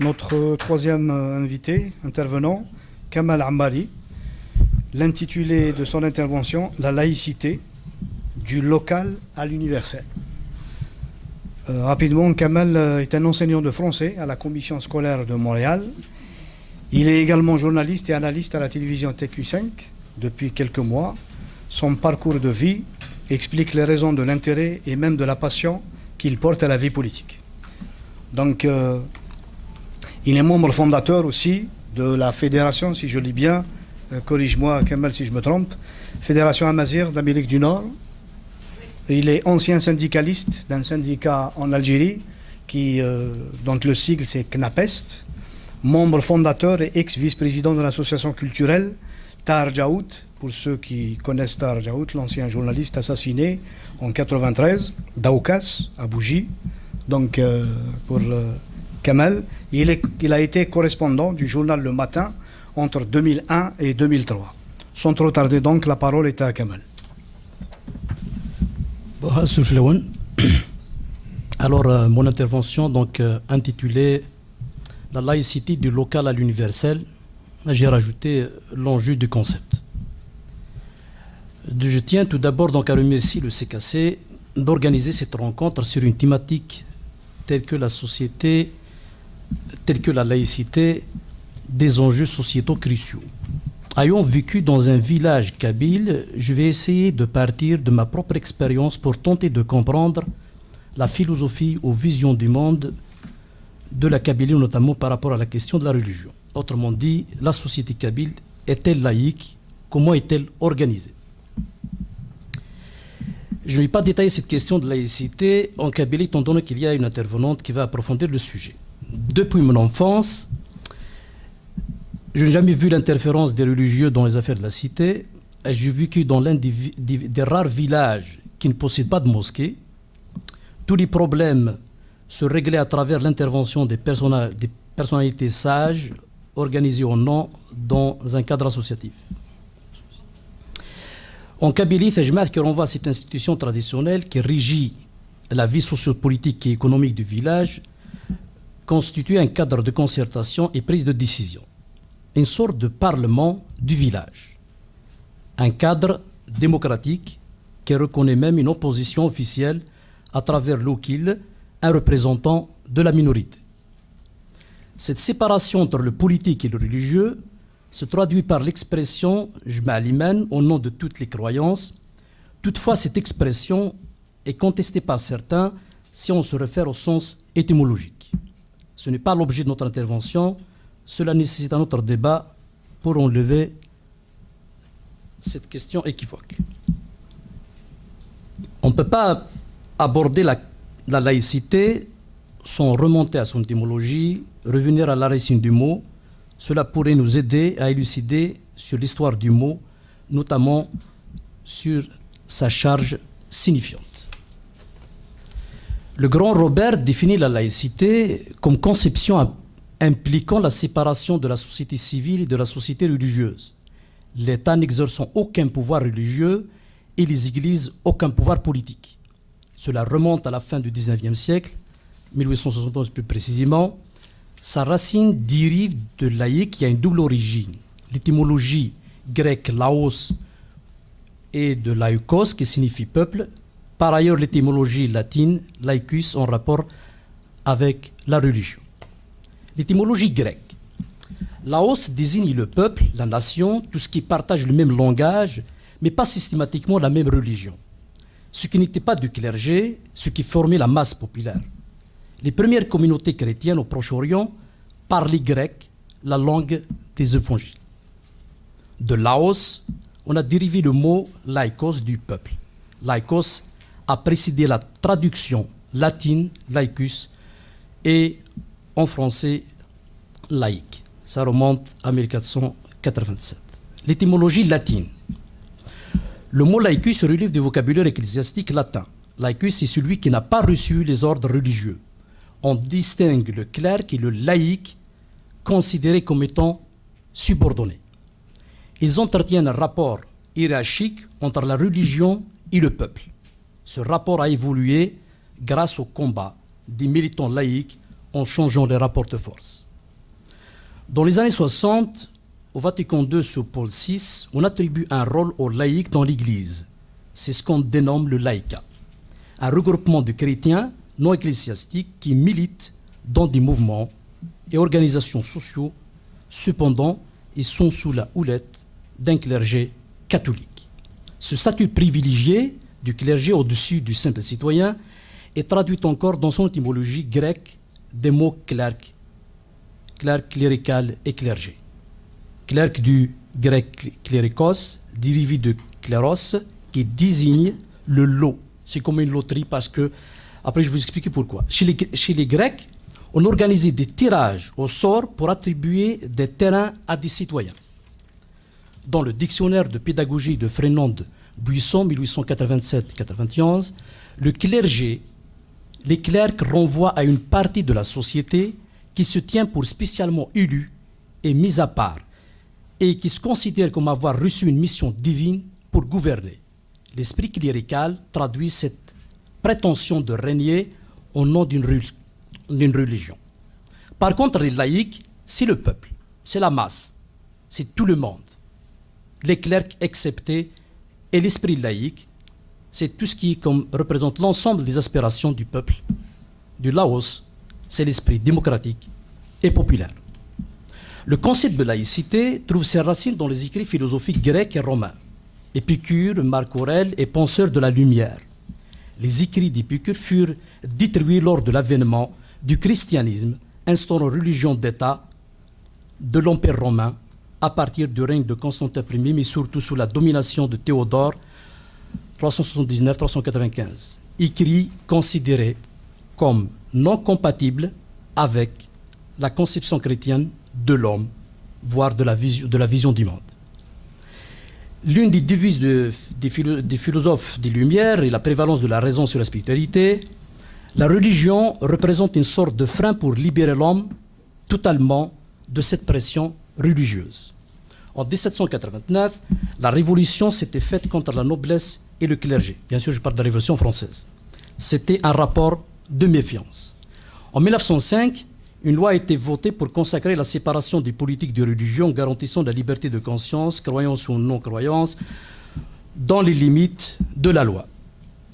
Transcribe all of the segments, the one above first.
Notre troisième invité, intervenant, Kamal Ammari. L'intitulé de son intervention, La laïcité, du local à l'universel. Rapidement, Kamal est un enseignant de français à la commission scolaire de Montréal. Il est également journaliste et analyste à la télévision TQ5 depuis quelques mois. Son parcours de vie explique les raisons de l'intérêt et même de la passion qu'il porte à la vie politique. Donc, il est membre fondateur aussi de la fédération, si je lis bien, corrige-moi Kamal si je me trompe, Fédération Amazigh d'Amérique du Nord. Il est ancien syndicaliste d'un syndicat en Algérie, dont le sigle c'est CNAPEST, membre fondateur et ex-vice-président de l'association culturelle Tahar Djaout, pour ceux qui connaissent Tahar Djaout, l'ancien journaliste assassiné en 93, d'Aoukas, à Bougie. Donc pour Kamal, il a été correspondant du journal Le Matin entre 2001 et 2003. Sans trop tarder donc, la parole est à Kamal. Alors, mon intervention donc intitulée La laïcité du local à l'universel, j'ai rajouté l'enjeu du concept. Je tiens tout d'abord donc à remercier le CKC d'organiser cette rencontre sur une thématique telle que la société, telle que la laïcité, des enjeux sociétaux cruciaux. Ayant vécu dans un village kabyle, je vais essayer de partir de ma propre expérience pour tenter de comprendre la philosophie ou vision du monde de la Kabylie, notamment par rapport à la question de la religion. Autrement dit, la société kabyle est-elle laïque? Comment est-elle organisée? Je ne vais pas détailler cette question de laïcité en Kabylie, étant donné qu'il y a une intervenante qui va approfondir le sujet. Depuis mon enfance, je n'ai jamais vu l'interférence des religieux dans les affaires de la cité. J'ai vécu dans l'un des rares villages qui ne possèdent pas de mosquée. Tous les problèmes se réglaient à travers l'intervention des personnalités sages, organisées ou non dans un cadre associatif. En Kabylie, Fejmat, qui renvoie à cette institution traditionnelle qui régit la vie sociopolitique et économique du village, constitue un cadre de concertation et prise de décision. Une sorte de parlement du village. Un cadre démocratique qui reconnaît même une opposition officielle à travers l'Oukil, un représentant de la minorité. Cette séparation entre le politique et le religieux se traduit par l'expression « Jma'aliman » au nom de toutes les croyances. Toutefois, cette expression est contestée par certains si on se réfère au sens étymologique. Ce n'est pas l'objet de notre intervention. Cela nécessite un autre débat pour enlever cette question équivoque. On ne peut pas aborder la laïcité sans remonter à son étymologie, revenir à la racine du mot. Cela pourrait nous aider à élucider sur l'histoire du mot, notamment sur sa charge signifiante. Le grand Robert définit la laïcité comme conception impliquant la séparation de la société civile et de la société religieuse, l'État n'exerçant aucun pouvoir religieux et les églises aucun pouvoir politique. Cela remonte à la fin du XIXe siècle, 1871 plus précisément. Sa racine dérive de laïque qui a une double origine. L'étymologie grecque laos et de laikos qui signifie peuple. Par ailleurs, l'étymologie latine laicus en rapport avec la religion. L'étymologie grecque. Laos désigne le peuple, la nation, tout ce qui partage le même langage, mais pas systématiquement la même religion. Ce qui n'était pas du clergé, ce qui formait la masse populaire. Les premières communautés chrétiennes au Proche-Orient parlaient grec, la langue des évangiles. De Laos, on a dérivé le mot laikos du peuple. Laikos a précédé la traduction latine, laicus, et en français, laïque. Ça remonte à 1487. L'étymologie latine. Le mot laicus relève du vocabulaire ecclésiastique latin. Laicus est celui qui n'a pas reçu les ordres religieux. On distingue le clerc et le laïc, considérés comme étant subordonnés. Ils entretiennent un rapport hiérarchique entre la religion et le peuple. Ce rapport a évolué grâce au combat des militants laïcs en changeant les rapports de force. Dans les années 60, au Vatican II sous Paul VI, on attribue un rôle aux laïcs dans l'Église. C'est ce qu'on dénomme le laïcat, un regroupement de chrétiens non ecclésiastiques qui militent dans des mouvements et organisations sociaux. Cependant, ils sont sous la houlette d'un clergé catholique. Ce statut privilégié du clergé au-dessus du simple citoyen est traduit encore dans son étymologie grecque des mots clerc, clérical et clergé. Clerc du grec clérikos, dérivé de kléros, qui désigne le lot. C'est comme une loterie parce que, après je vais vous expliquer pourquoi. Chez les Grecs, on organisait des tirages au sort pour attribuer des terrains à des citoyens. Dans le dictionnaire de pédagogie de Frénande-Buisson, 1887-91, le clergé, les clercs renvoient à une partie de la société qui se tient pour spécialement élue et mise à part et qui se considère comme avoir reçu une mission divine pour gouverner. L'esprit clérical traduit cette prétention de régner au nom d'une religion. Par contre, les laïcs, c'est le peuple, c'est la masse, c'est tout le monde. Les clercs exceptés et l'esprit laïque, c'est tout ce qui représente l'ensemble des aspirations du peuple. Du Laos, c'est l'esprit démocratique et populaire. Le concept de laïcité trouve ses racines dans les écrits philosophiques grecs et romains. Épicure, Marc Aurèle et penseurs de la lumière. Les écrits d'Épicure furent détruits lors de l'avènement du christianisme, instaurant religion d'État de l'Empire romain à partir du règne de Constantin Ier, mais surtout sous la domination de Théodore, 379-395. Écrits considérés comme non compatibles avec la conception chrétienne de l'homme, voire de la vision du monde. L'une des devises des philosophes des Lumières est la prévalence de la raison sur la spiritualité. La religion représente une sorte de frein pour libérer l'homme totalement de cette pression religieuse. En 1789, la révolution s'était faite contre la noblesse et le clergé. Bien sûr, je parle de la Révolution française. C'était un rapport de méfiance. En 1905, une loi a été votée pour consacrer la séparation des politiques de religion, garantissant la liberté de conscience, croyance ou non-croyance, dans les limites de la loi.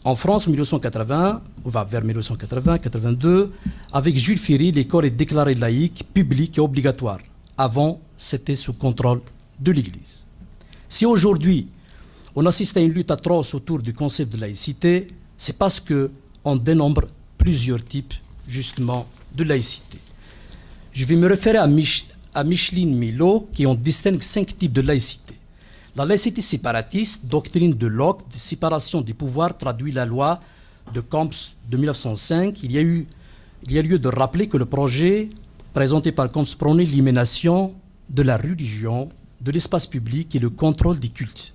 En France, en 1980, on va vers 1980-82, avec Jules Ferry, l'école est déclarée laïque, publique et obligatoire. Avant, c'était sous contrôle de l'Église. Si aujourd'hui, on assiste à une lutte atroce autour du concept de laïcité, c'est parce qu'on dénombre plusieurs types, justement, de laïcité. Je vais me référer à Micheline Milo, qui en distingue 5 types de laïcité. La laïcité séparatiste, doctrine de Locke, de séparation des pouvoirs, traduit la loi de Comps de 1905. Il y a lieu de rappeler que le projet présenté par Comps prônait l'élimination de la religion, de l'espace public et le contrôle des cultes.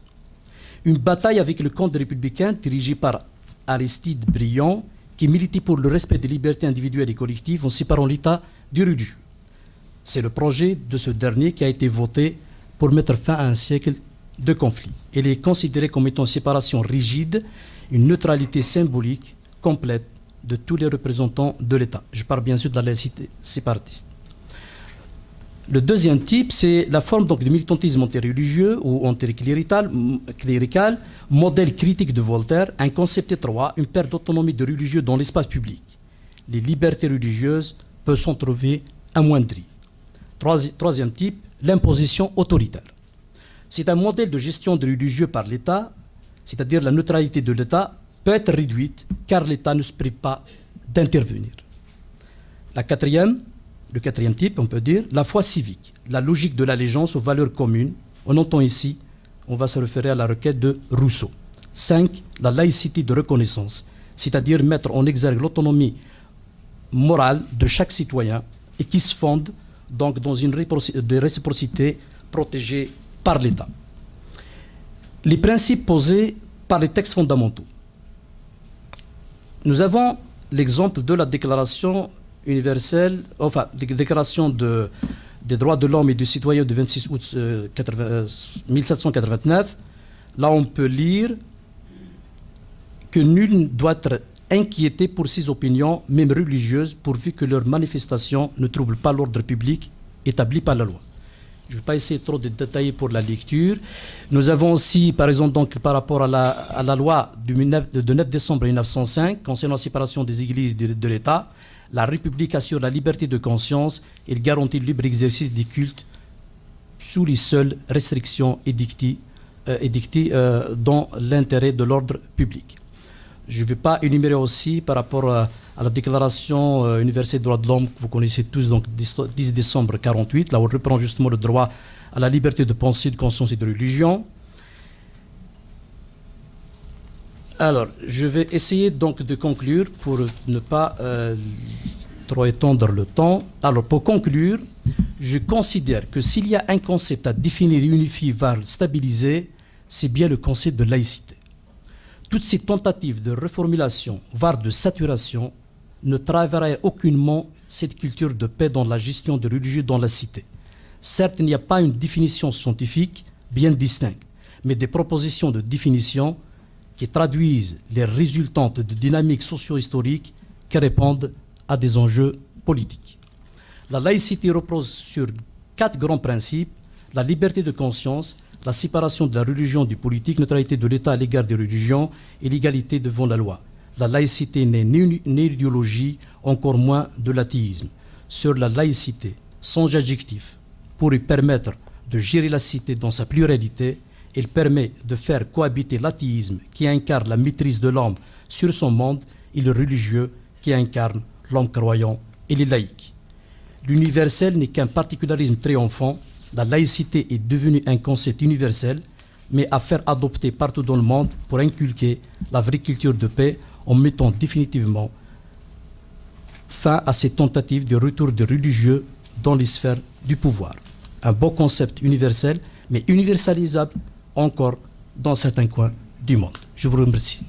Une bataille avec le camp des républicains dirigé par Aristide Briand, qui militait pour le respect des libertés individuelles et collectives en séparant l'État du religieux. C'est le projet de ce dernier qui a été voté pour mettre fin à un siècle de conflit. Il est considéré comme étant une séparation rigide, une neutralité symbolique complète de tous les représentants de l'État. Je parle bien sûr de la laïcité séparatiste. Le deuxième type, c'est la forme donc, de militantisme antireligieux ou anticlérical, modèle critique de Voltaire, un concept étroit, une perte d'autonomie de religieux dans l'espace public. Les libertés religieuses peuvent s'en trouver amoindries. Troisième type, l'imposition autoritaire. C'est un modèle de gestion de religieux par l'État, c'est-à-dire la neutralité de l'État peut être réduite car l'État ne se prive pas d'intervenir. Le quatrième type, on peut dire, la foi civique, la logique de l'allégeance aux valeurs communes. On entend ici, on va se référer à la requête de Rousseau. 5. La laïcité de reconnaissance, c'est-à-dire mettre en exergue l'autonomie morale de chaque citoyen et qui se fonde donc dans une réciprocité protégée par l'État. Les principes posés par les textes fondamentaux. Nous avons l'exemple de la Déclaration universelle, enfin, la Déclaration des droits de l'homme et du citoyen du 26 août 1789. Là, on peut lire que nul ne doit être inquiété pour ses opinions, même religieuses, pourvu que leurs manifestations ne troublent pas l'ordre public établi par la loi. Je ne vais pas essayer trop de détailler pour la lecture. Nous avons aussi, par exemple, donc, par rapport à la loi de 9 décembre 1905 concernant la séparation des églises de l'État, la République assure la liberté de conscience et garantit le libre exercice des cultes sous les seules restrictions édictées dans l'intérêt de l'ordre public. Je ne vais pas énumérer aussi par rapport à la Déclaration universelle des droits de l'homme que vous connaissez tous, donc 10 décembre 1948, là où on reprend justement le droit à la liberté de pensée, de conscience et de religion. Alors, je vais essayer donc de conclure pour ne pas trop étendre le temps. Alors, pour conclure, je considère que s'il y a un concept à définir, unifier, voire stabiliser, c'est bien le concept de laïcité. Toutes ces tentatives de reformulation, voire de saturation, ne travailleraient aucunement cette culture de paix dans la gestion des religieux dans la cité. Certes, il n'y a pas une définition scientifique bien distincte, mais des propositions de définition qui traduisent les résultantes de dynamiques socio-historiques qui répondent à des enjeux politiques. La laïcité repose sur 4 grands principes: la liberté de conscience, la séparation de la religion du politique, neutralité de l'État à l'égard des religions et l'égalité devant la loi. La laïcité n'est ni une idéologie, encore moins de l'athéisme. Sur la laïcité, sans adjectif, pour y permettre de gérer la cité dans sa pluralité, elle permet de faire cohabiter l'athéisme qui incarne la maîtrise de l'homme sur son monde et le religieux qui incarne l'homme croyant et les laïcs. L'universel n'est qu'un particularisme triomphant. La laïcité est devenue un concept universel, mais à faire adopter partout dans le monde pour inculquer la vraie culture de paix en mettant définitivement fin à ces tentatives de retour des religieux dans les sphères du pouvoir. Un beau concept universel, mais universalisable encore dans certains coins du monde. Je vous remercie.